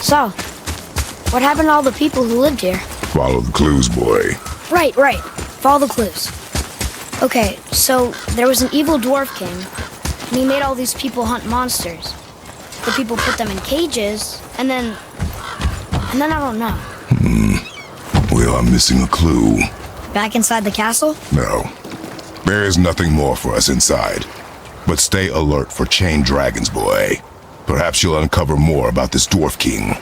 So, what happened to all the people who lived here? Follow the clues, boy. Right. Follow the clues. Okay, so there was an evil dwarf king, and he made all these people hunt monsters. The people put them in cages, and then I don't know. We are missing a clue. Back inside the castle? No. There is nothing more for us inside. But stay alert for chained dragons, boy. Perhaps you'll uncover more about this dwarf king.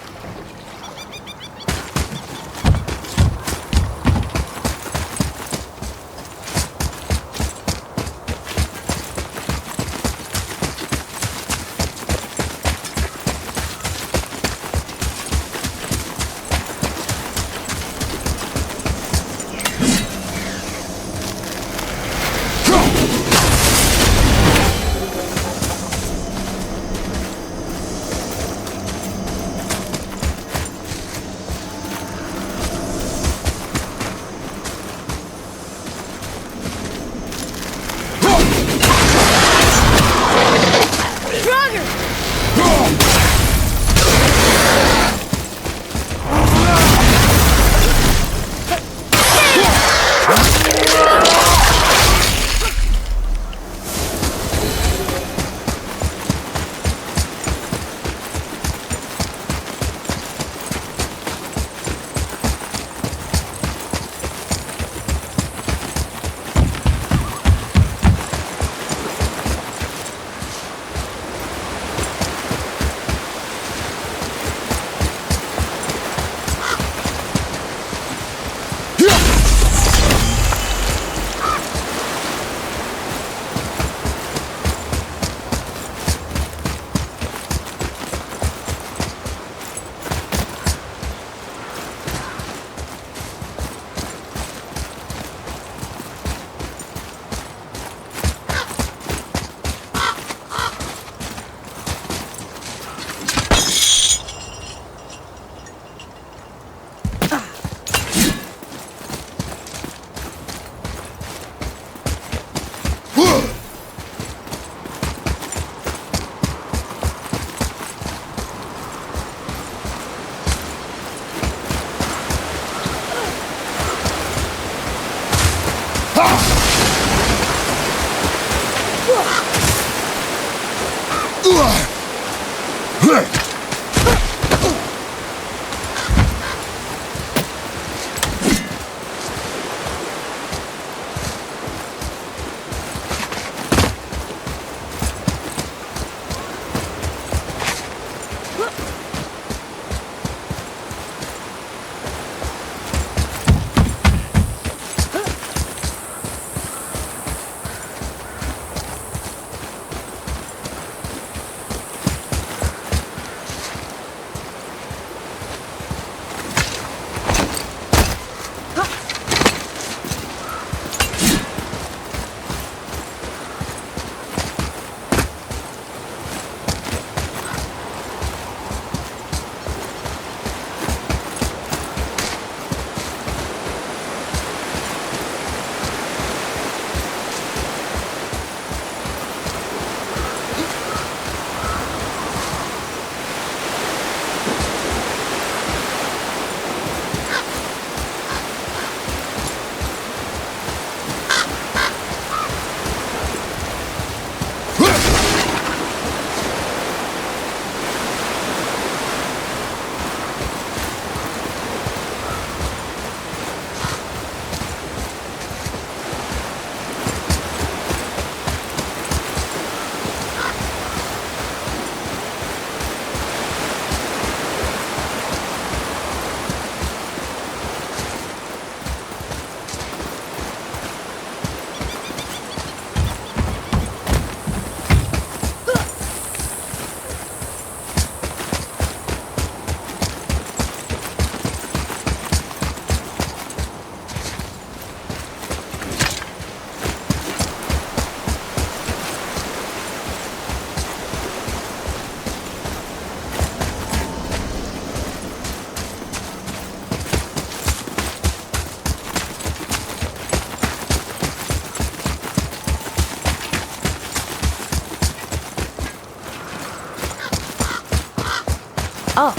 Oh,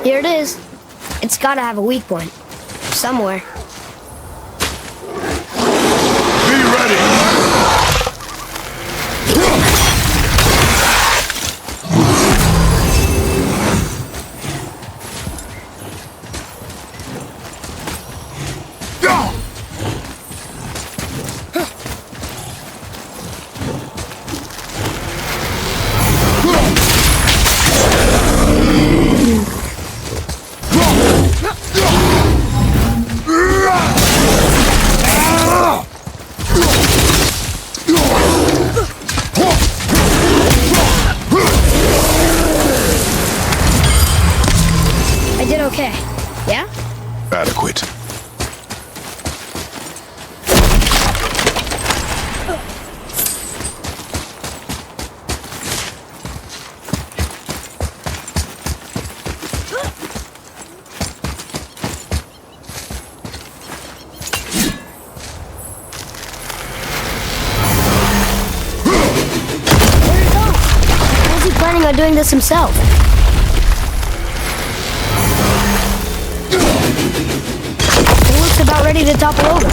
Here it is. It's gotta have a weak point. Somewhere. Be ready! I did okay. Yeah? Adequate. Where'd it go? How's he planning on doing this himself? It looks about ready to topple over.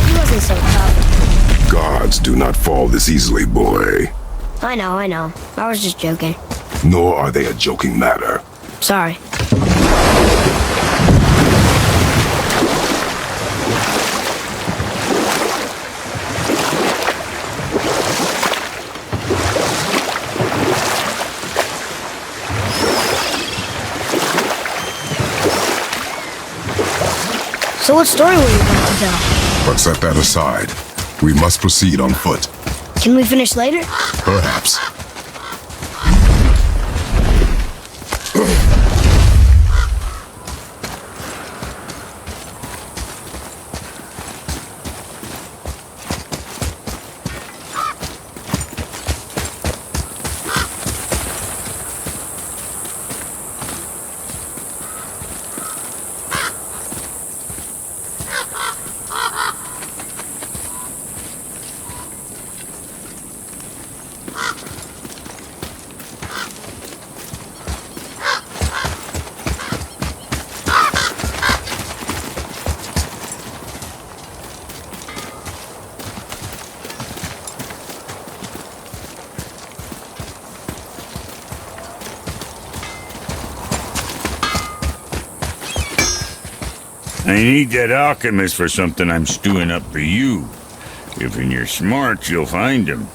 He wasn't so tough. Gods do not fall this easily, boy. I know. I was just joking. Nor are they a joking matter. Sorry. So what story were you going to tell? But set that aside. We must proceed on foot. Can we finish later? Perhaps. I need that alchemist for something I'm stewing up for you. If you're smart, you'll find him.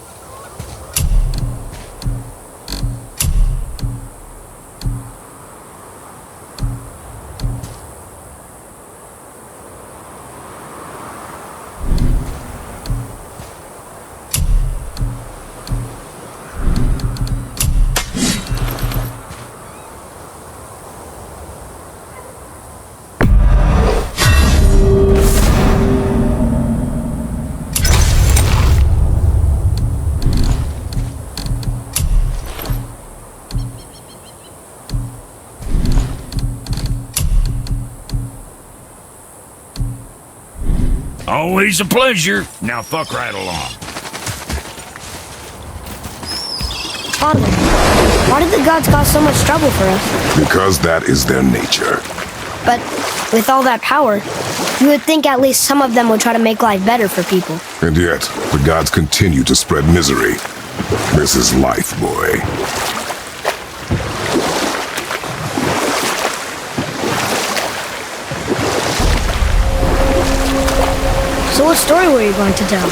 Always a pleasure. Now fuck right along. Father, why did the gods cause so much trouble for us? Because that is their nature. But with all that power, you would think at least some of them would try to make life better for people. And yet, the gods continue to spread misery. This is life, boy. So what story were you going to tell?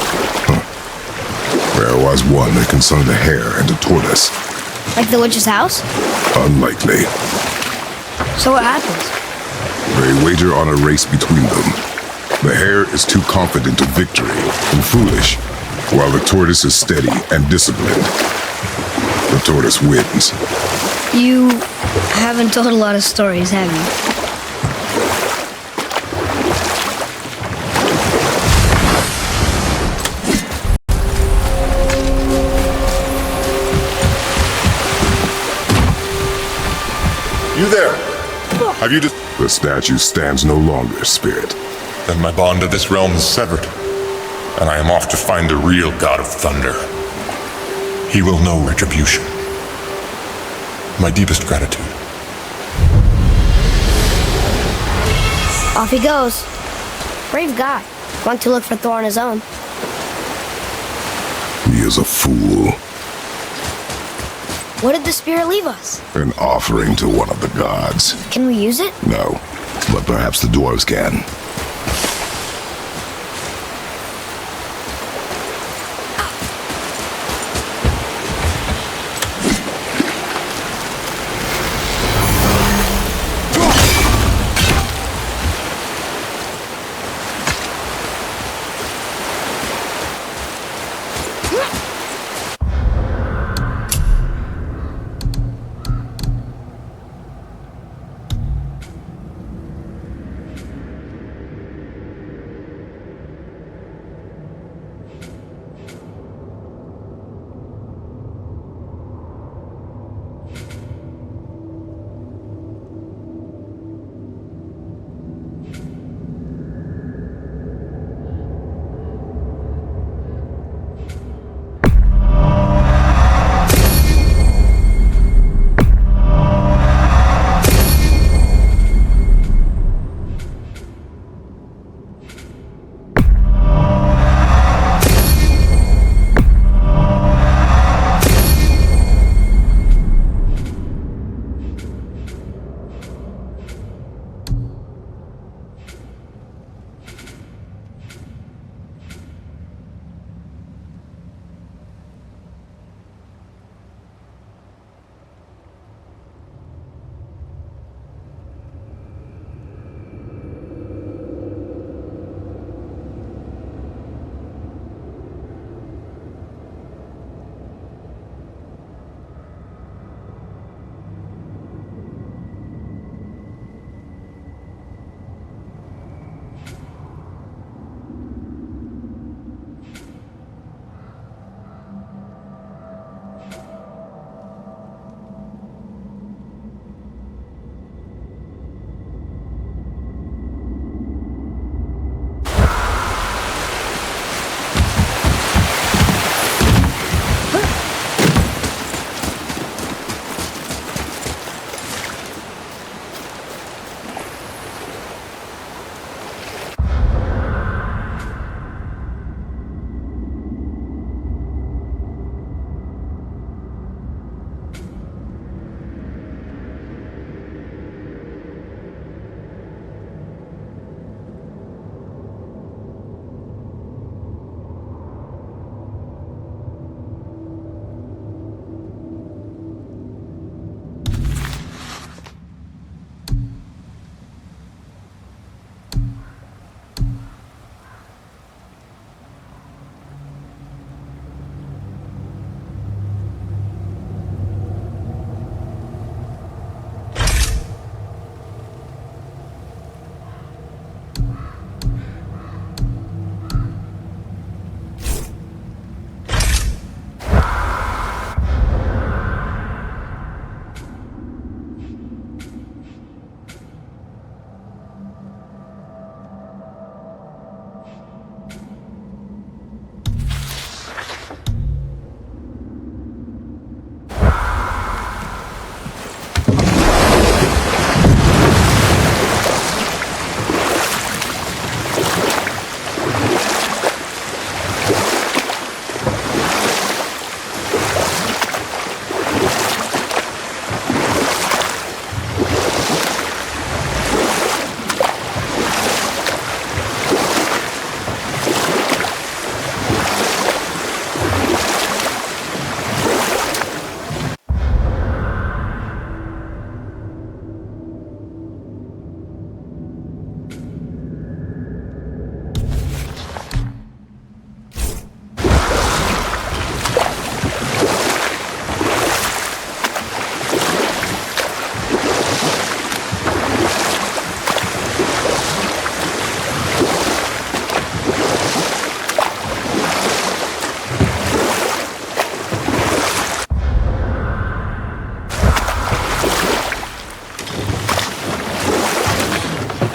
There was one that concerned a hare and a tortoise. Like the witch's house? Unlikely. So what happens? They wager on a race between them. The hare is too confident of victory and foolish, while the tortoise is steady and disciplined. The tortoise wins. You haven't told a lot of stories, have you? You there? Have you just... The statue stands no longer, spirit. Then my bond to this realm is severed, and I am off to find the real God of Thunder. He will know retribution. My deepest gratitude. Off he goes. Brave guy. Going to look for Thor on his own. He is a fool. What did the spirit leave us? An offering to one of the gods. Can we use it? No, but perhaps the dwarves can.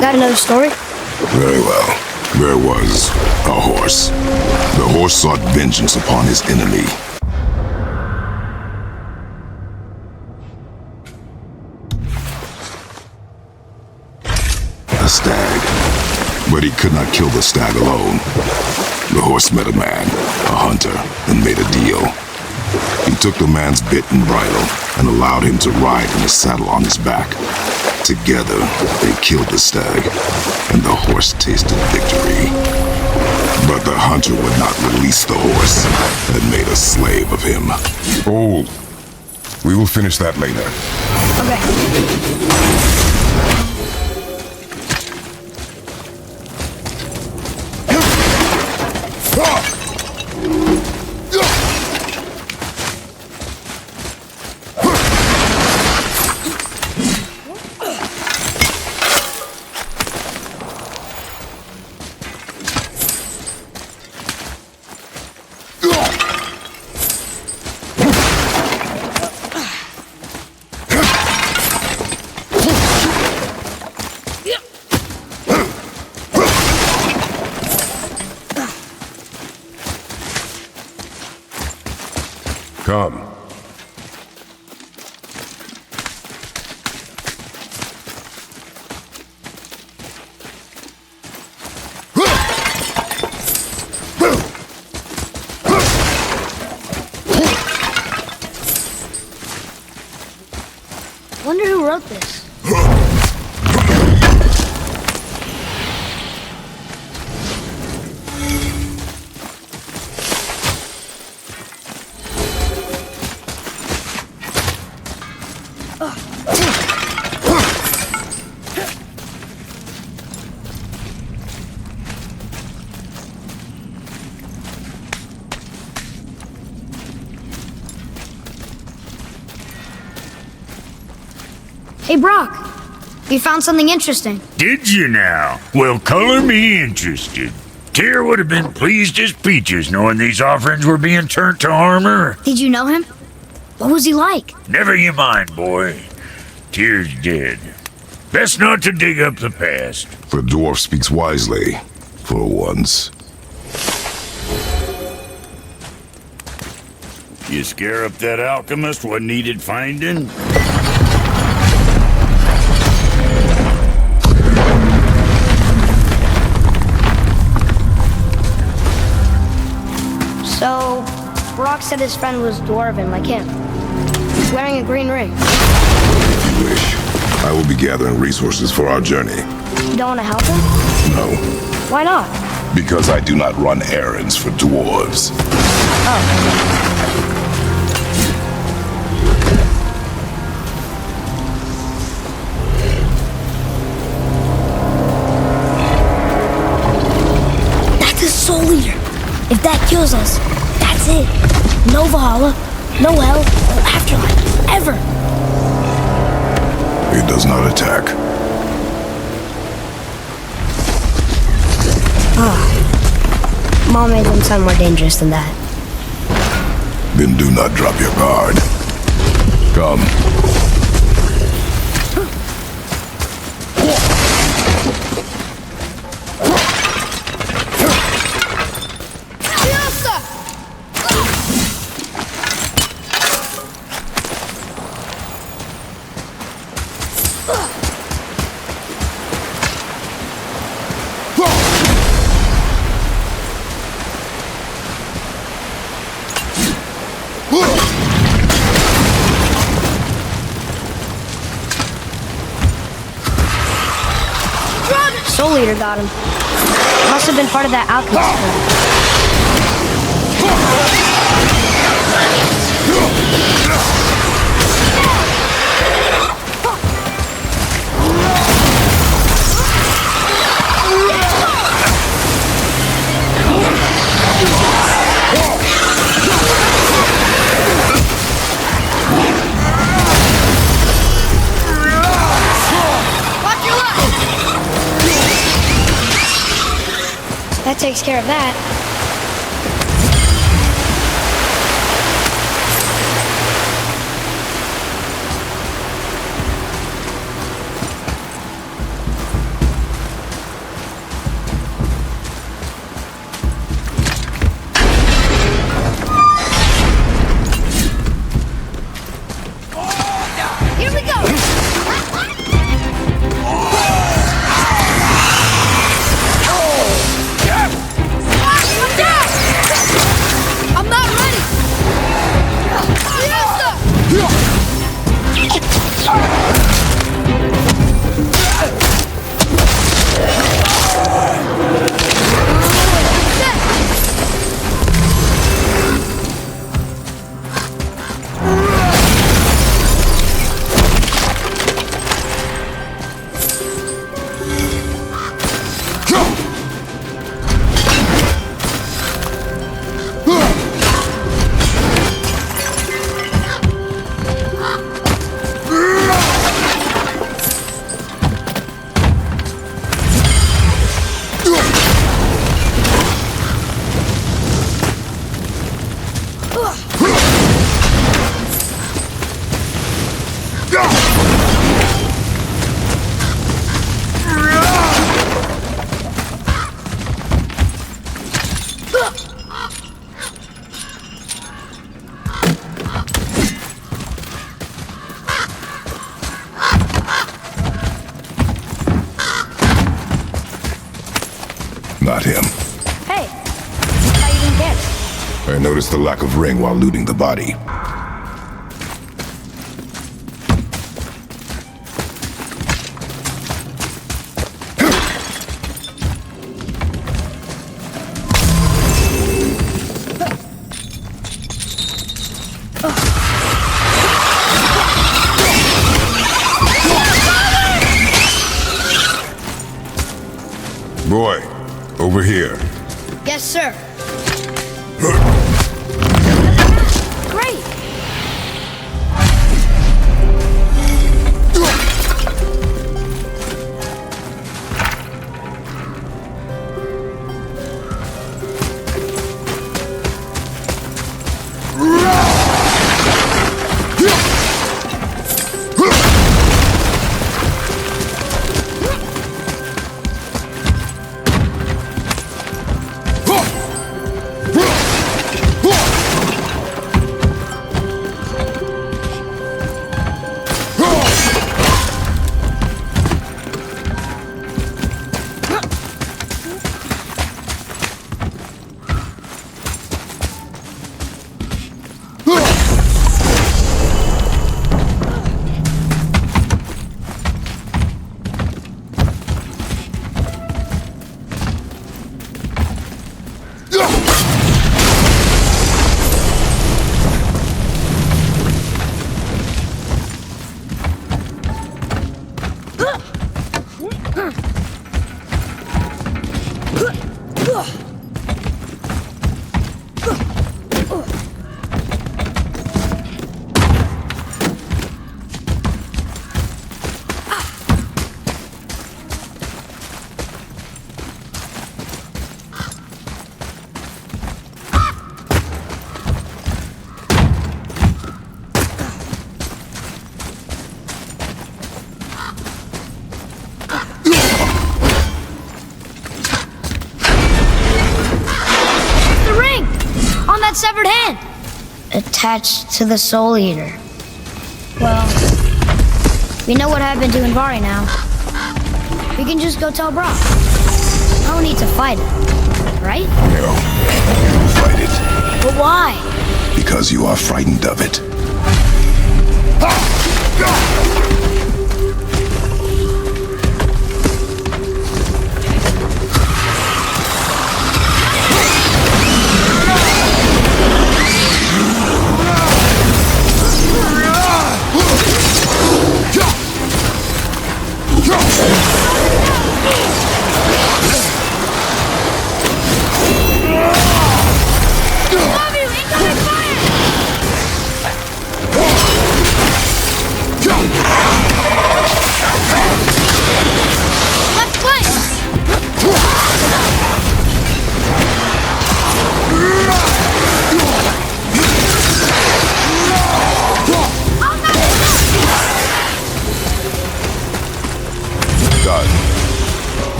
Got another story? Very well. There was a horse. The horse sought vengeance upon his enemy. A stag. But he could not kill the stag alone. The horse met a man, a hunter, and made a deal. He took the man's bit and bridle and allowed him to ride in a saddle on his back. Together, they killed the stag, and the horse tasted victory. But the hunter would not release the horse and made a slave of him. Oh, we will finish that later. Okay. Come. Wonder who wrote this. Hey, Brock. We found something interesting. Did you now? Well, color me interested. Tyr would have been pleased as peaches knowing these offerings were being turned to armor. Did you know him? What was he like? Never you mind, boy. Tyr's dead. Best not to dig up the past. The dwarf speaks wisely, for once. You scare up that alchemist what needed finding? So, Brock said his friend was dwarven like him. He's wearing a green ring. If you wish, I will be gathering resources for our journey. You don't want to help him? No, Why not? because I do not run errands for dwarves. That's a soul eater. If that kills us, that's it. No Valhalla, no hell, no afterlife, ever. It does not attack. Mom made them sound more dangerous than that. Then do not drop your guard. Come. Soul Eater got him. Must have been part of that alchemist group. That takes care of that. Here we go! I'm not ready! Not him. Hey, how you didn't get it? I noticed the lack of ring while looting the body. Boy, over here. Yes, sir. Great. That severed hand! Attached to the Soul Eater. Well, we know what happened to Invari now. We can just go tell Brock. No need to fight it, right? No, you fight it. But why? Because you are frightened of it.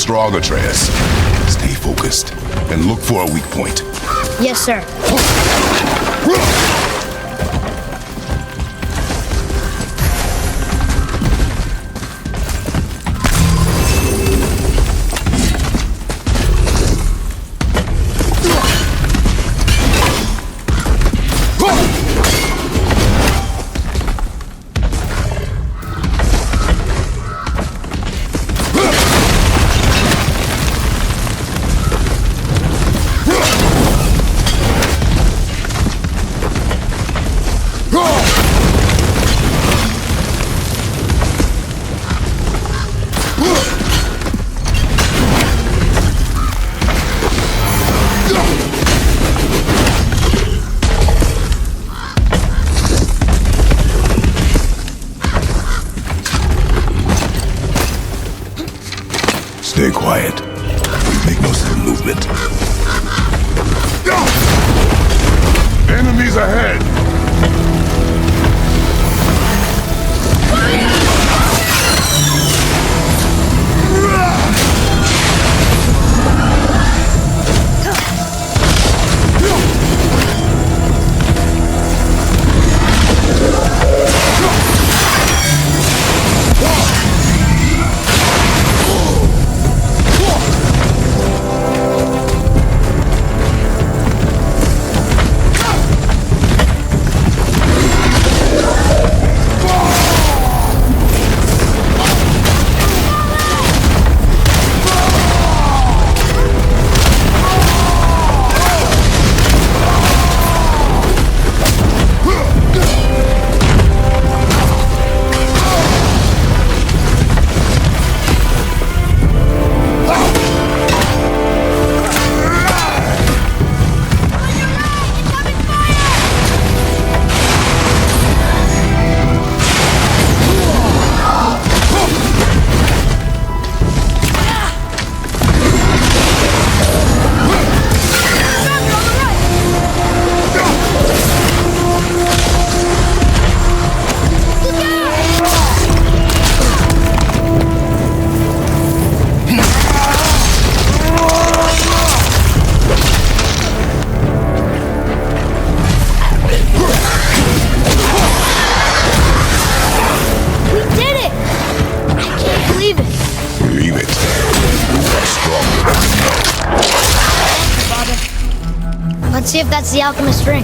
strong, Atreus. Stay focused and look for a weak point. Yes, sir. Stay quiet. Make no sudden movement. Enemies ahead! Let's see if that's the alchemist's ring.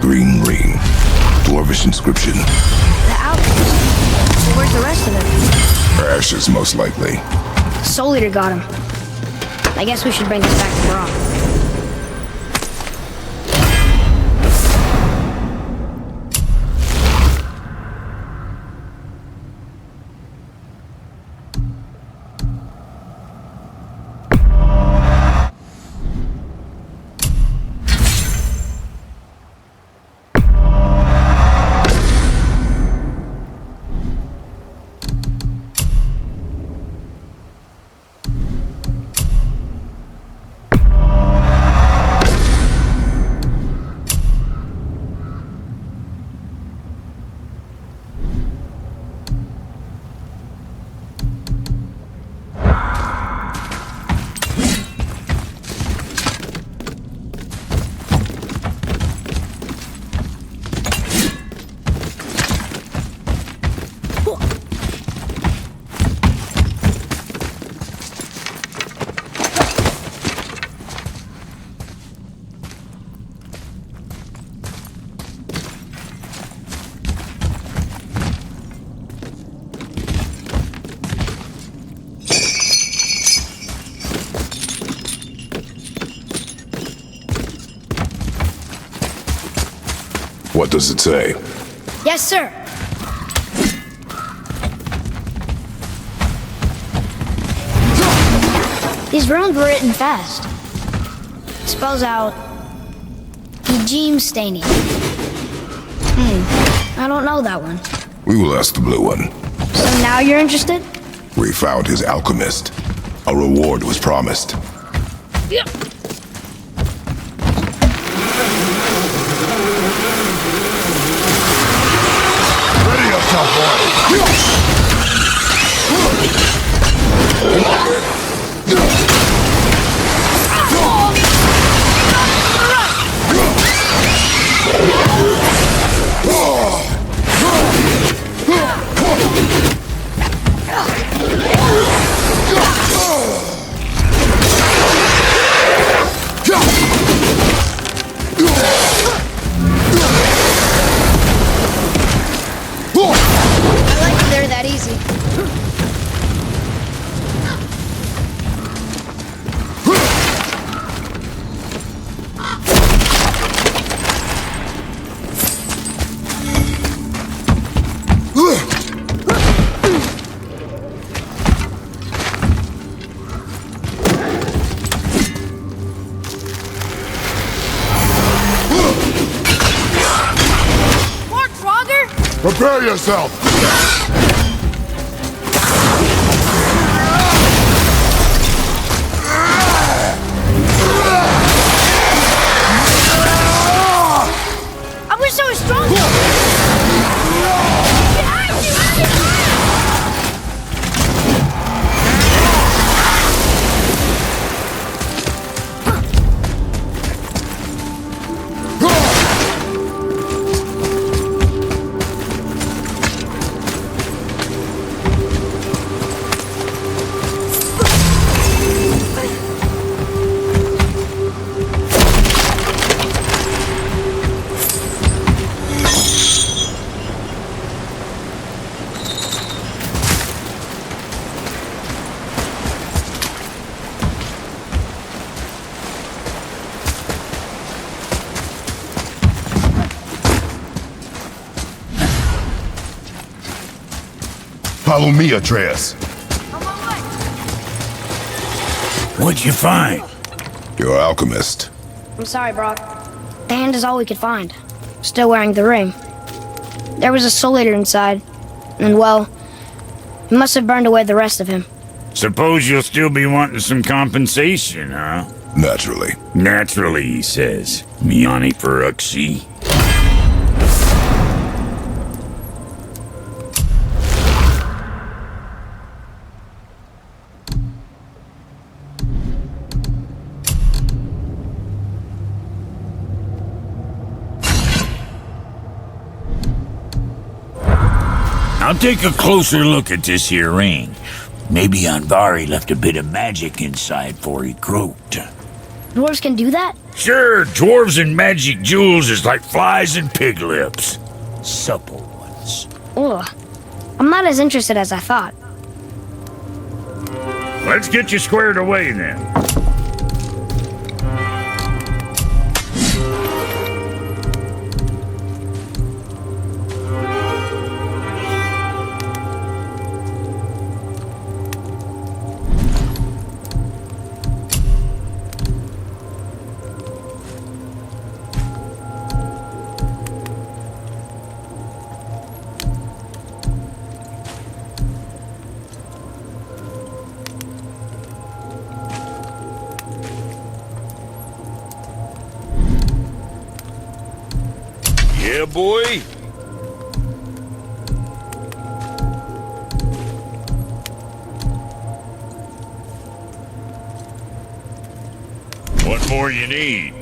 Green ring. Dwarvish inscription. The alchemist? So where's the rest of it? Ashes, most likely. Soul Eater got him. I guess we should bring this back to Braun. What does it say? Yes, sir. These runes were written fast. It spells out Eugene Staney. I don't know that one. We will ask the blue one. So now you're interested? We found his alchemist. A reward was promised. Yep. I like that they're that easy. More Frogger? Prepare yourself! I wish I was stronger. Follow me, Atreus. What'd you find? Your alchemist. I'm sorry, Brock. The hand is all we could find. Still wearing the ring. There was a soul eater inside, and well, he must have burned away the rest of him. Suppose you'll still be wanting some compensation, huh? Naturally. Naturally, he says. Miani Peruxi. I'll take a closer look at this here ring. Maybe Anvari left a bit of magic inside for he croaked. Dwarves can do that? Sure, dwarves and magic jewels is like flies and pig lips. Supple ones. Ugh. I'm not as interested as I thought. Let's get you squared away then. Yeah, boy. What more you need?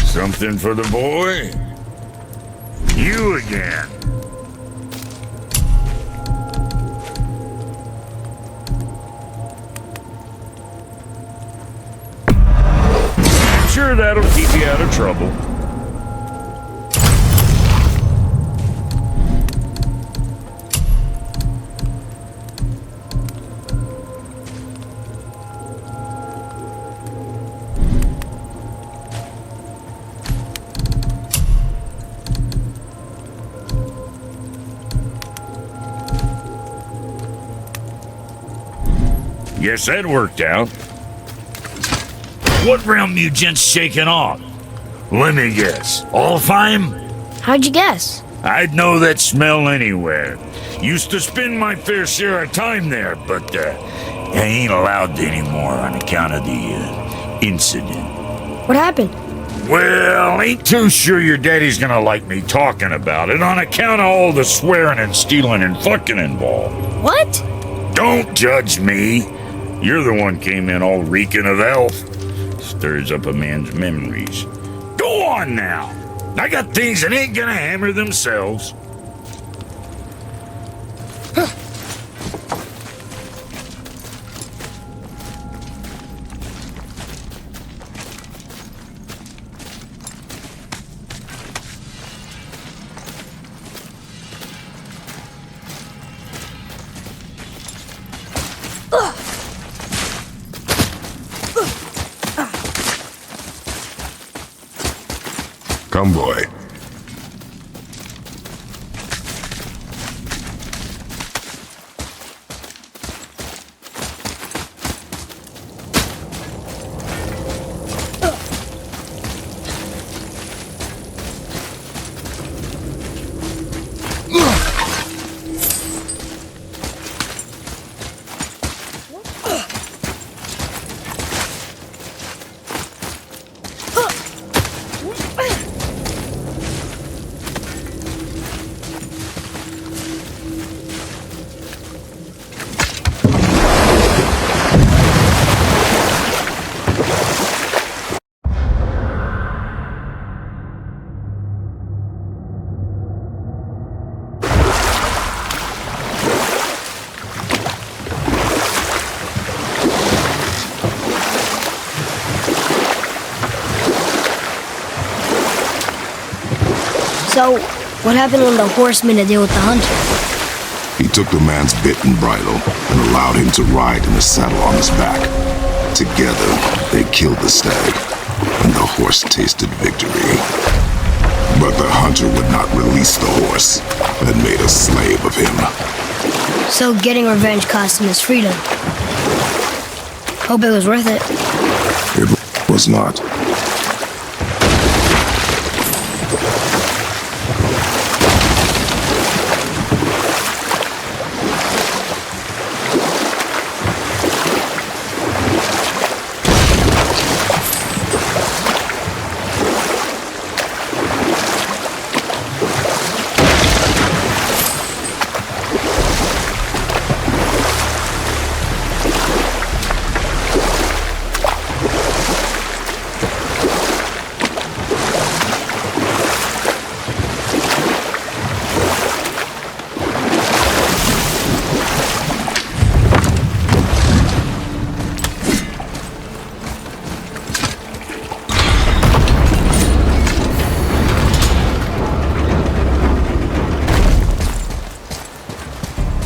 Something for the boy? You again. Sure Sure, that'll keep you out of trouble. Guess that worked out. What realm you gents shaking off? Let me guess. Alfheim? How'd you guess? I'd know that smell anywhere. Used to spend my fair share of time there, but I ain't allowed to anymore on account of the incident. What happened? Well, ain't too sure your daddy's gonna like me talking about it on account of all the swearing and stealing and fucking involved. What? Don't judge me. You're the one came in all reeking of elf. Stirs up a man's memories. Go on now. I got things that ain't gonna hammer themselves. Come, boy. So, what happened when the horse made a deal with the hunter? He took the man's bit and bridle and allowed him to ride in the saddle on his back. Together, they killed the stag, and the horse tasted victory. But the hunter would not release the horse and made a slave of him. So getting revenge cost him his freedom. Hope it was worth it. It was not.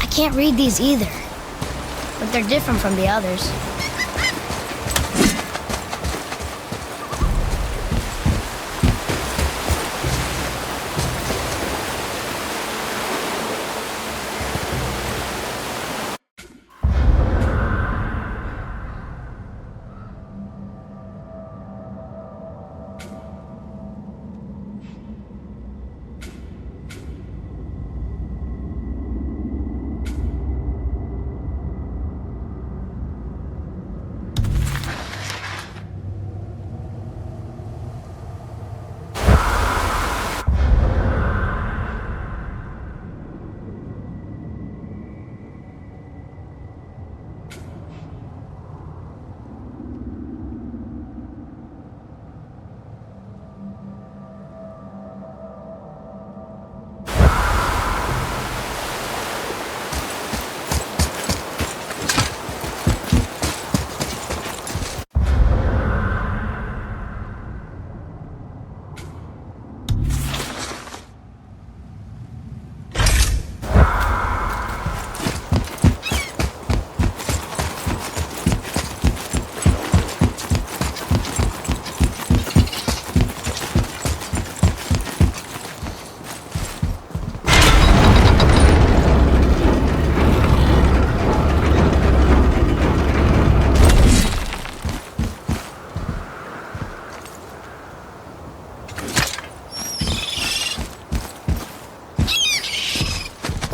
I can't read these either, but they're different from the others.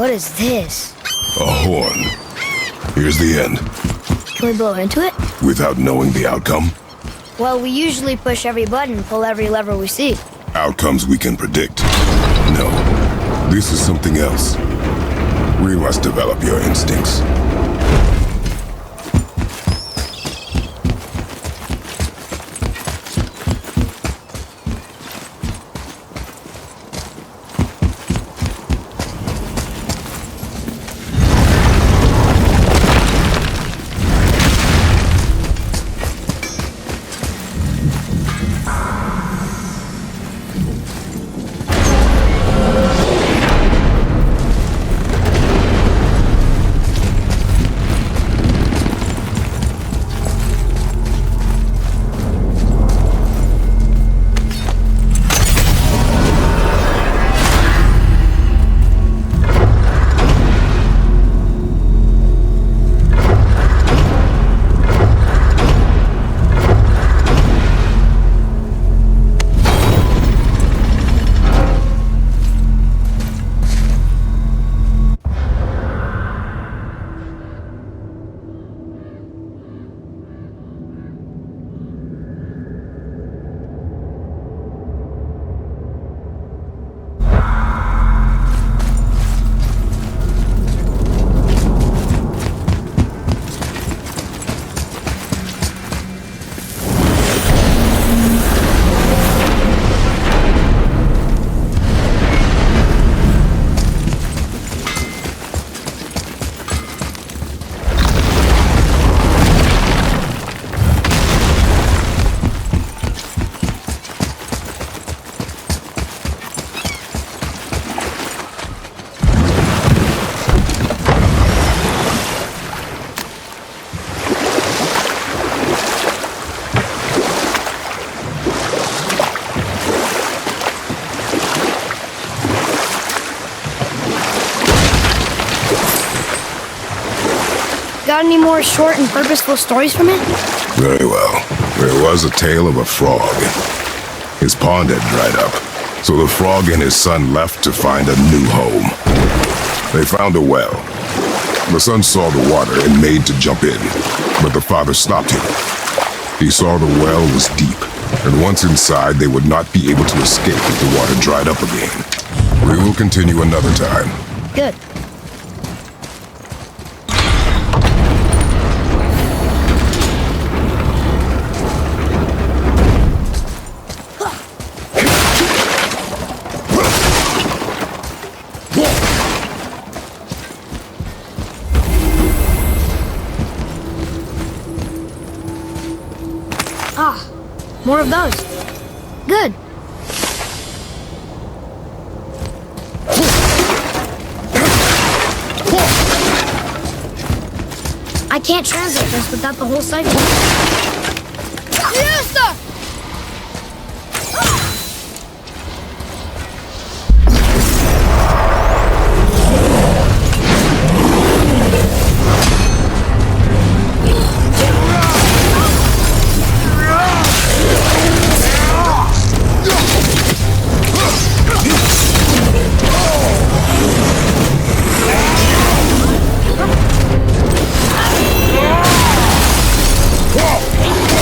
What is this? A horn. Here's the end. Can we blow into it? Without knowing the outcome, Well, we usually push every button, pull every lever we see. outcomes we can predict. No, this is something else. We must develop your instincts. Got any more short and purposeful stories from it? Very well. There was a tale of a frog. His pond had dried up, so the frog and his son left to find a new home. They found a well. The son saw the water and made to jump in, but the father stopped him. He saw the well was deep, and once inside they would not be able to escape if the water dried up again. We will continue another time. Good. Ah, more of those. Good. I can't translate this without the whole cycle. Fiesta! Whoa!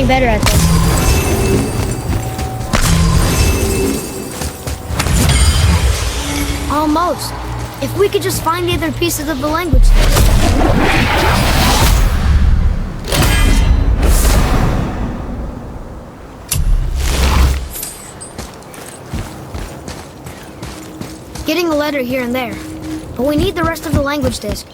better at this. Almost. If we could just find the other pieces of the language. Getting a letter here and there. But we need the rest of the language disk.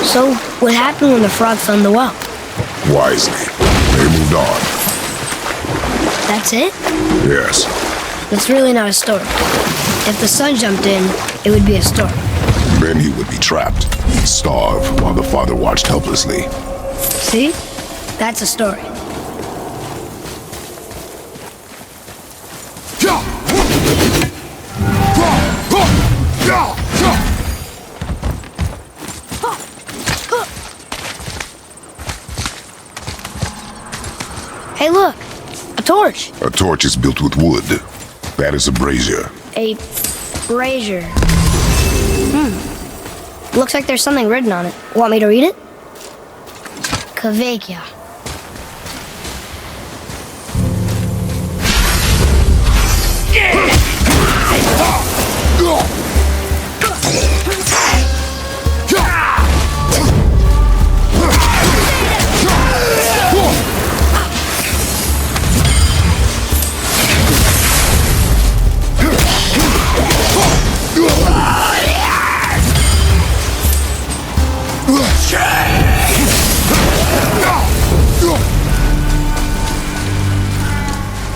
So, what happened when the frog found the well? Wisely, they moved on. That's it? Yes. That's really not a story. If the sun jumped in, it would be a story. Then he would be trapped. He'd starve while the father watched helplessly. See? That's a story. Hey, look! A torch! A torch is built with wood. That is a brazier. A brazier. Looks like there's something written on it. Want me to read it? Kvekia.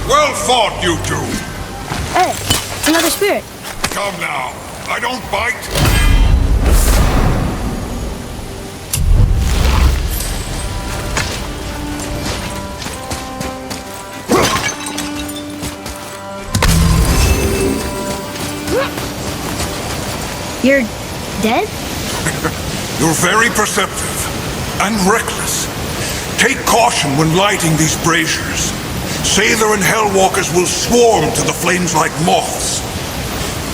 Well fought, you two. Hey, it's another spirit. Come now. I don't bite. You're dead? You're very perceptive and reckless. Take caution when lighting these braziers. Sather and Hellwalkers will swarm to the flames like moths.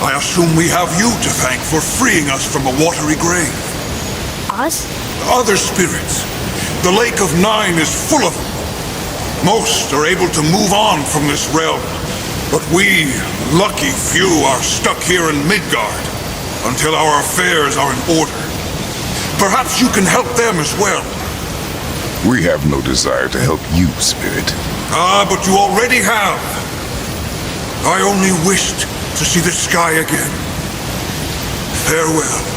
I assume we have you to thank for freeing us from a watery grave. Us? Other spirits. The Lake of Nine is full of them. Most are able to move on from this realm, but we, lucky few, are stuck here in Midgard until our affairs are in order. Perhaps you can help them as well. We have no desire to help you, Spirit. Ah, but you already have. I only wished to see the sky again. Farewell.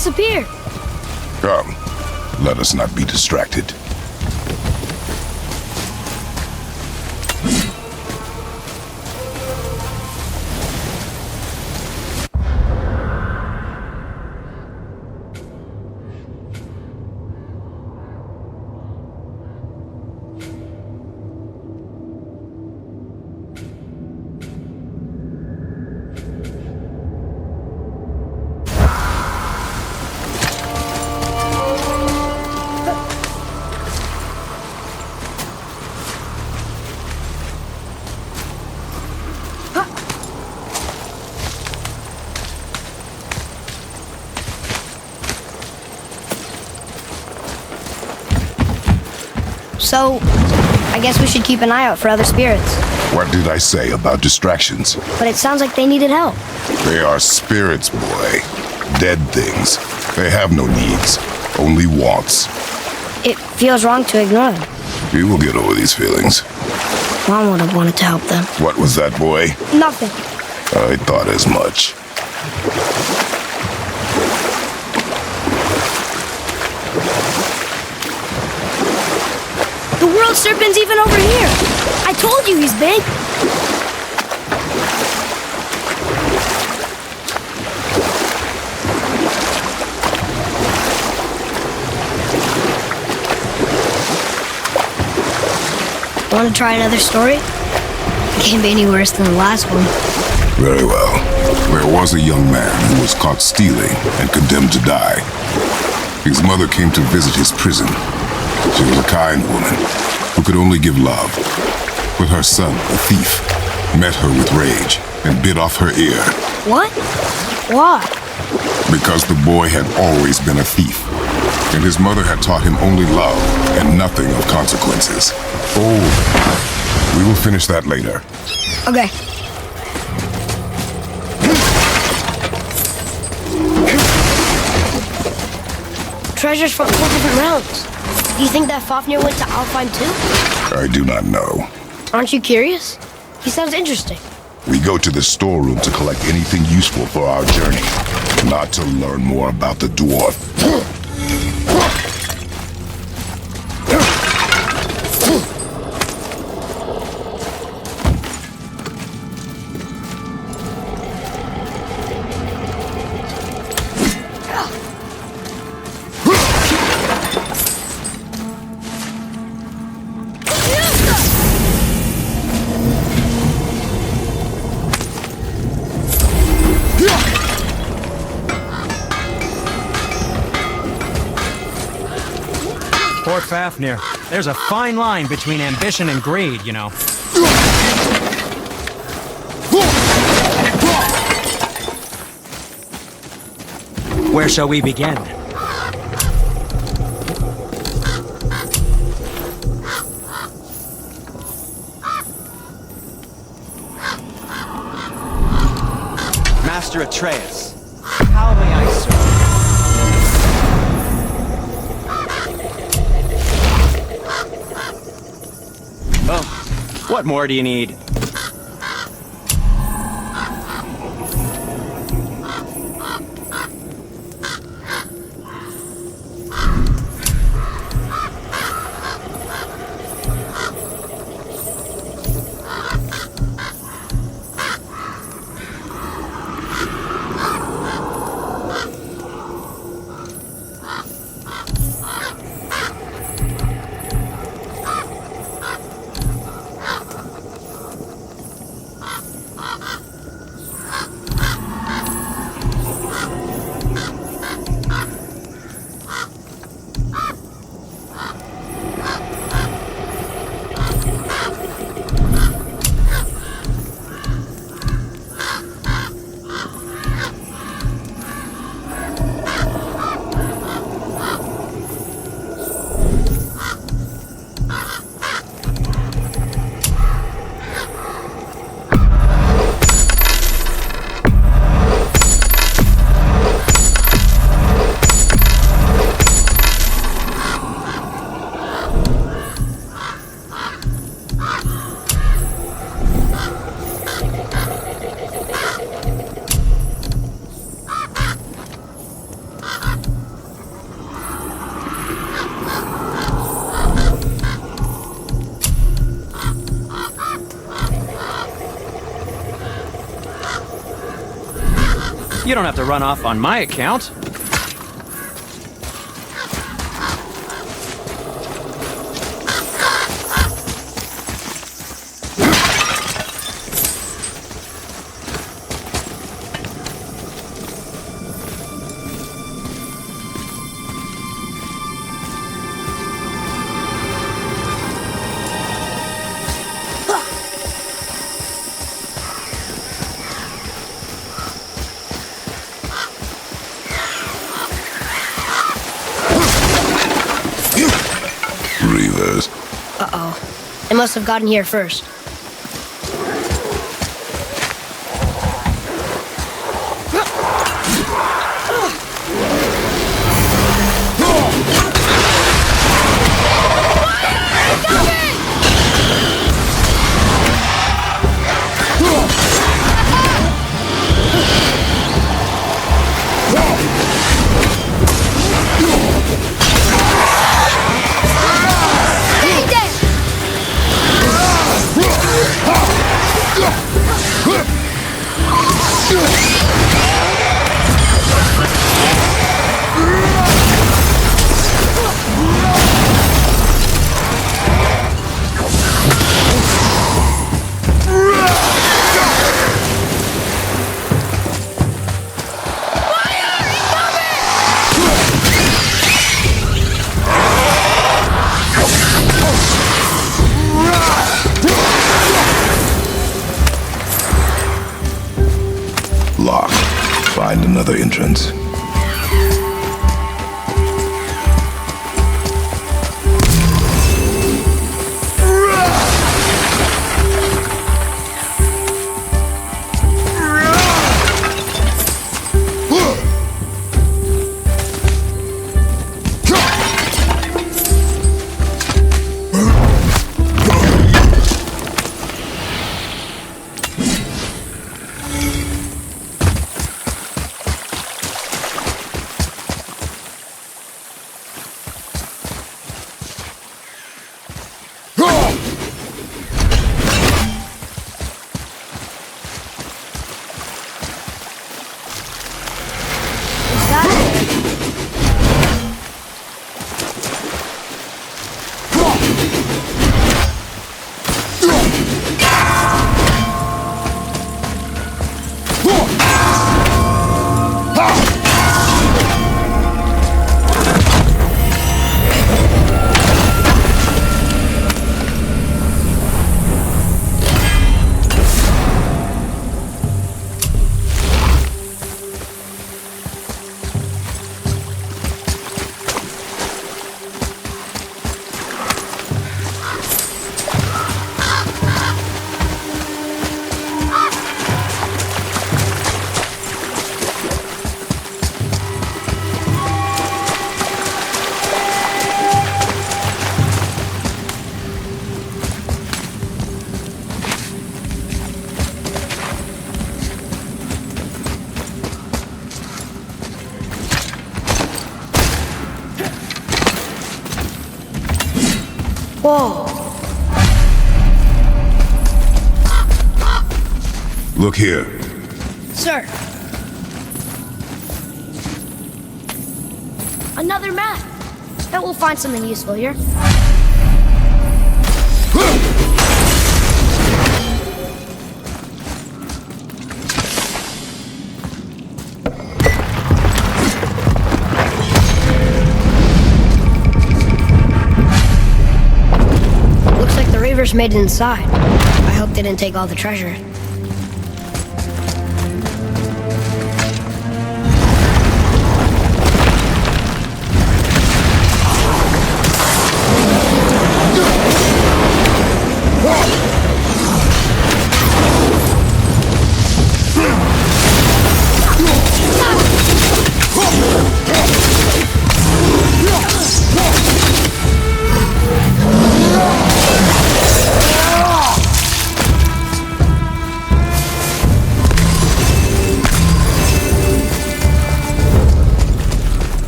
disappear? Come, let us not be distracted. So, I guess we should keep an eye out for other spirits. What did I say about distractions? But it sounds like they needed help. They are spirits, boy. Dead things. They have no needs, only wants. It feels wrong to ignore them. We will get over these feelings. Mom would have wanted to help them. What was that, boy? Nothing. I thought as much. The world serpent's even over here. I told you he's big. Want to try another story? It can't be any worse than the last one. Very well. There was a young man who was caught stealing and condemned to die. His mother came to visit his prison. She was a kind woman who could only give love. But her son, a thief, met her with rage and bit off her ear. What? Why? Because the boy had always been a thief, and his mother had taught him only love and nothing of consequences. Oh, we will finish that later. Okay. Treasures from 4 different realms. Do you think that Fafnir went to Alfheim too? I do not know. Aren't you curious? He sounds interesting. We go to the storeroom to collect anything useful for our journey, not to learn more about the dwarf. Poor Fafnir. There's a fine line between ambition and greed, you know. Where shall we begin? Master Atreus, how may I serve? Oh, what more do you need? You don't have to run off on my account. Reavers. Uh-oh. They must have gotten here first. Locked. Find another entrance. Whoa. Look here. Sir. Another map. Bet we'll find something useful here. Looks like the Reavers made it inside. I hope they didn't take all the treasure.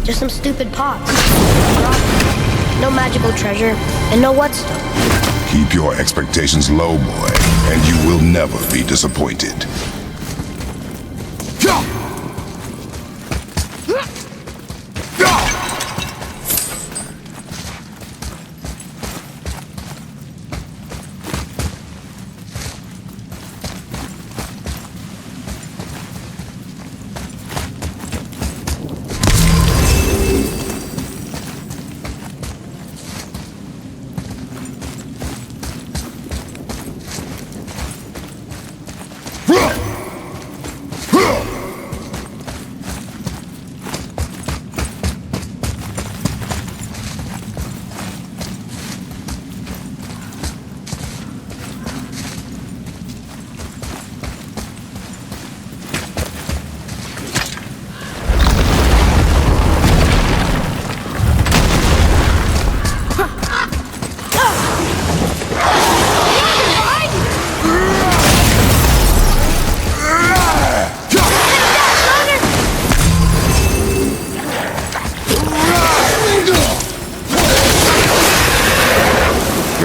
Just some stupid pots. No magical treasure, and no whetstone. Keep your expectations low, boy, and you will never be disappointed.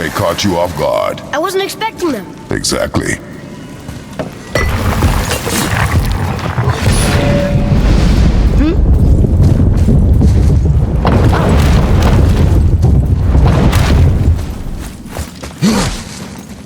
They caught you off guard. I wasn't expecting them. Exactly.